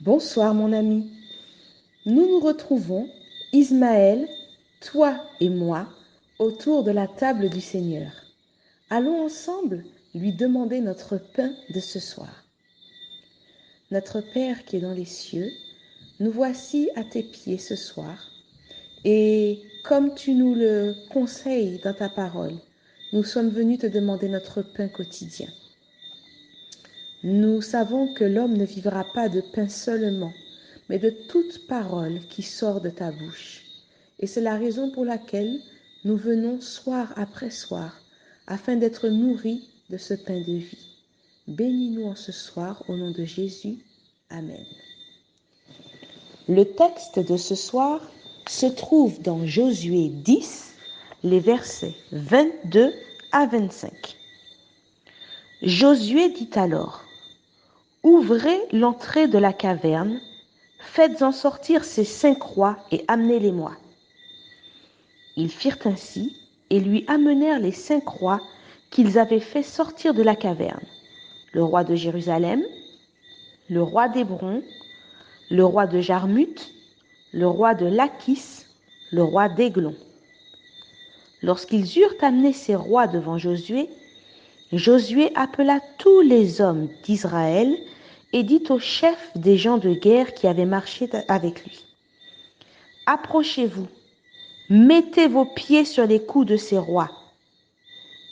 Bonsoir mon ami. Nous nous retrouvons, Ismaël, toi et moi, autour de la table du Seigneur. Allons ensemble lui demander notre pain de ce soir. Notre Père qui est dans les cieux, nous voici à tes pieds ce soir. Et comme tu nous le conseilles dans ta parole, nous sommes venus te demander notre pain quotidien. Nous savons que l'homme ne vivra pas de pain seulement, mais de toute parole qui sort de ta bouche. Et c'est la raison pour laquelle nous venons soir après soir, afin d'être nourris de ce pain de vie. Bénis-nous en ce soir, au nom de Jésus. Amen. Le texte de ce soir se trouve dans Josué 10, les versets 22 à 25. Josué dit alors: ouvrez l'entrée de la caverne, faites-en sortir ces 5 rois et amenez-les-moi. Ils firent ainsi et lui amenèrent les 5 rois qu'ils avaient fait sortir de la caverne: le roi de Jérusalem, le roi d'Hébron, le roi de Jarmuth, le roi de Lachis, le roi d'Églon. Lorsqu'ils eurent amené ces rois devant Josué, Josué appela tous les hommes d'Israël et dit aux chefs des gens de guerre qui avaient marché avec lui: approchez-vous, mettez vos pieds sur les coups de ces rois.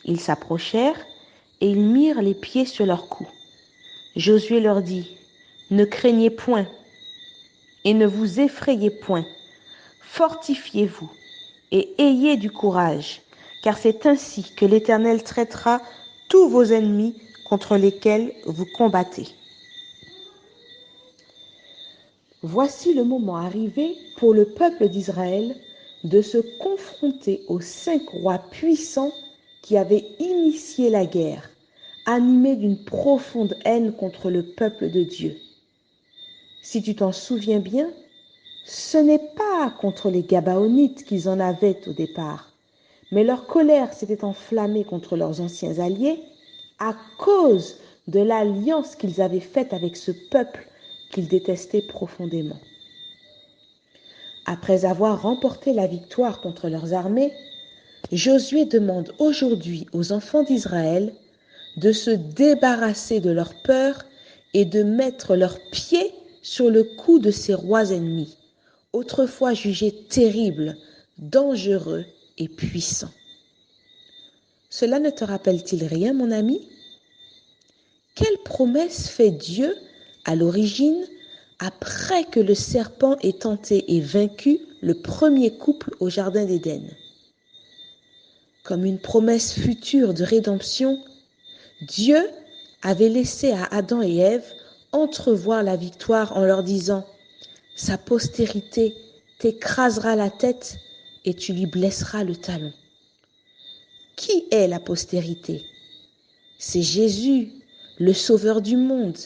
Ils s'approchèrent et ils mirent les pieds sur leurs coups. Josué leur dit: ne craignez point et ne vous effrayez point, fortifiez-vous et ayez du courage, car c'est ainsi que l'Éternel traitera tous vos ennemis contre lesquels vous combattez. Voici le moment arrivé pour le peuple d'Israël de se confronter aux 5 rois puissants qui avaient initié la guerre, animés d'une profonde haine contre le peuple de Dieu. Si tu t'en souviens bien, ce n'est pas contre les Gabaonites qu'ils en avaient au départ, mais leur colère s'était enflammée contre leurs anciens alliés à cause de l'alliance qu'ils avaient faite avec ce peuple qu'ils détestaient profondément. Après avoir remporté la victoire contre leurs armées, Josué demande aujourd'hui aux enfants d'Israël de se débarrasser de leur peur et de mettre leurs pieds sur le cou de ces rois ennemis, autrefois jugés terribles, dangereux et puissants. Cela ne te rappelle-t-il rien, mon ami? Quelle promesse fait Dieu à l'origine après que le serpent ait tenté et vaincu le premier couple au jardin d'Éden? Comme une promesse future de rédemption, Dieu avait laissé à Adam et Ève entrevoir la victoire en leur disant: sa postérité t'écrasera la tête et tu lui blesseras le talon. Qui est la postérité? C'est Jésus, le Sauveur du monde,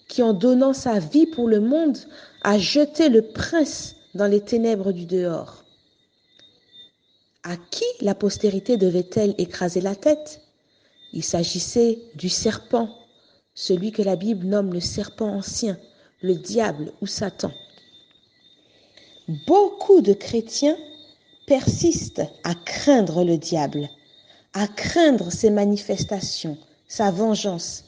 qui en donnant sa vie pour le monde a jeté le prince dans les ténèbres du dehors. À qui la postérité devait-elle écraser la tête? Il s'agissait du serpent, celui que la Bible nomme le serpent ancien, le diable ou Satan. Beaucoup de chrétiens persistent à craindre le diable, à craindre ses manifestations, sa vengeance,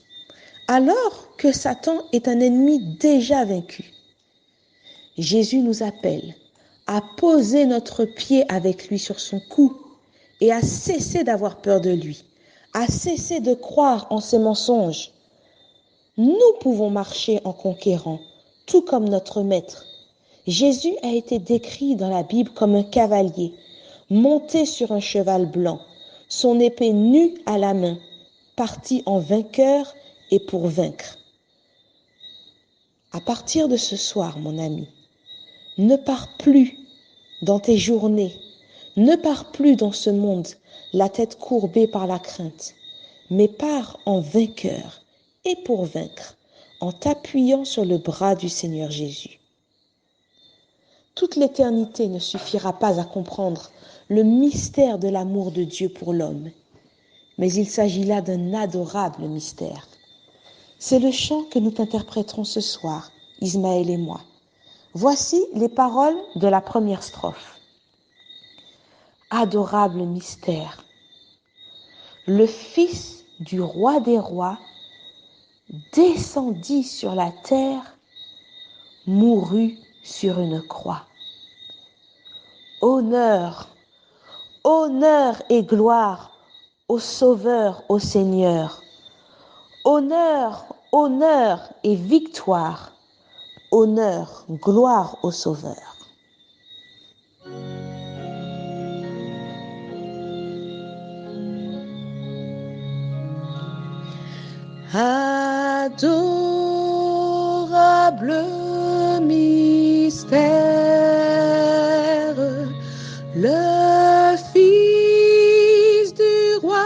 alors que Satan est un ennemi déjà vaincu. Jésus nous appelle à poser notre pied avec lui sur son cou et à cesser d'avoir peur de lui, à cesser de croire en ses mensonges. Nous pouvons marcher en conquérant, tout comme notre Maître. Jésus a été décrit dans la Bible comme un cavalier, monté sur un cheval blanc, son épée nue à la main, parti en vainqueur et pour vaincre. À partir de ce soir, mon ami, ne pars plus dans tes journées, ne pars plus dans ce monde, la tête courbée par la crainte, mais pars en vainqueur et pour vaincre, en t'appuyant sur le bras du Seigneur Jésus. Toute l'éternité ne suffira pas à comprendre le mystère de l'amour de Dieu pour l'homme, mais il s'agit là d'un adorable mystère. C'est le chant que nous t'interpréterons ce soir, Ismaël et moi. Voici les paroles de la première strophe. Adorable mystère, le Fils du roi des rois descendit sur la terre, mourut sur une croix. Honneur, honneur et gloire au Sauveur, au Seigneur. Honneur, honneur et victoire. Honneur, gloire au Sauveur. Adorable mystère, le Fils du roi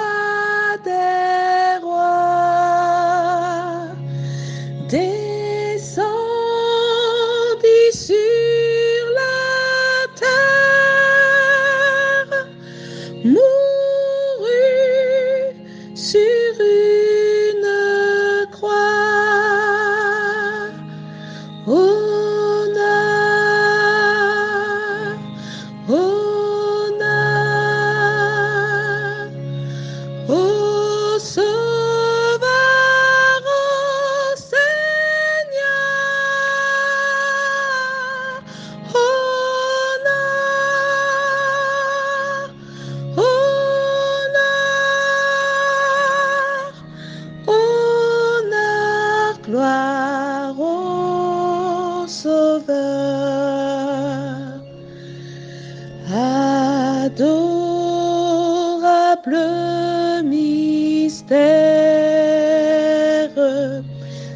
des rois descendit sur la terre, mourut sur une croix. Honneur, honneur au Sauveur, au Seigneur. Honneur, honneur, honneur, gloire au Sauveur. Adorable mystère,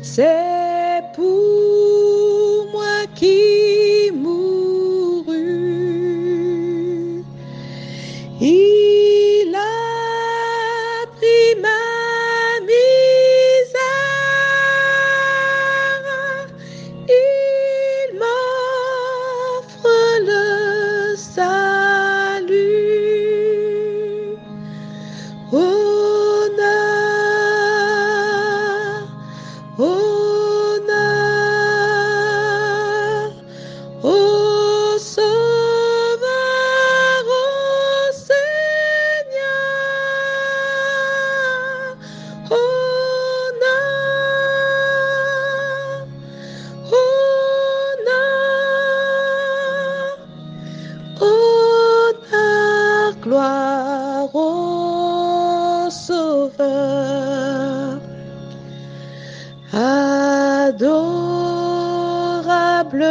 c'est pour moi qui mourut. Il a pris ma misère, il m'offre le salut. Honneur, honneur au Sauveur, au Seigneur. Honneur, honneur, honneur, gloire au Sauveur. Adorable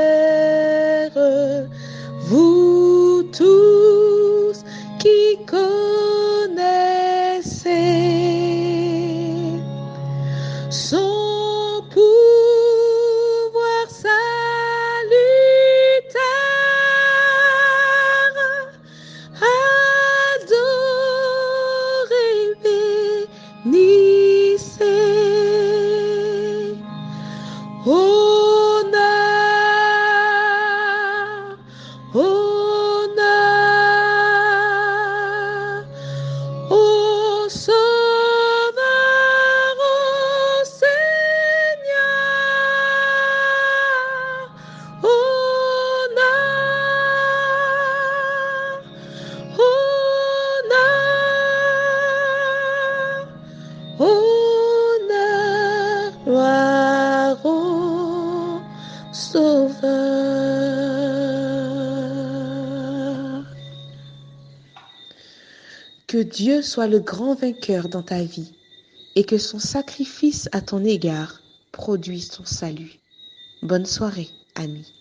mystère, vous tous qui connaissez son pouvoir salutaire, adorez, bénissez. Honneur, honneur au Sauveur, au Seigneur. Honneur, honneur, honneur, gloire au Sauveur. Que Dieu soit le grand vainqueur dans ta vie et que son sacrifice à ton égard produise ton salut. Bonne soirée, amis.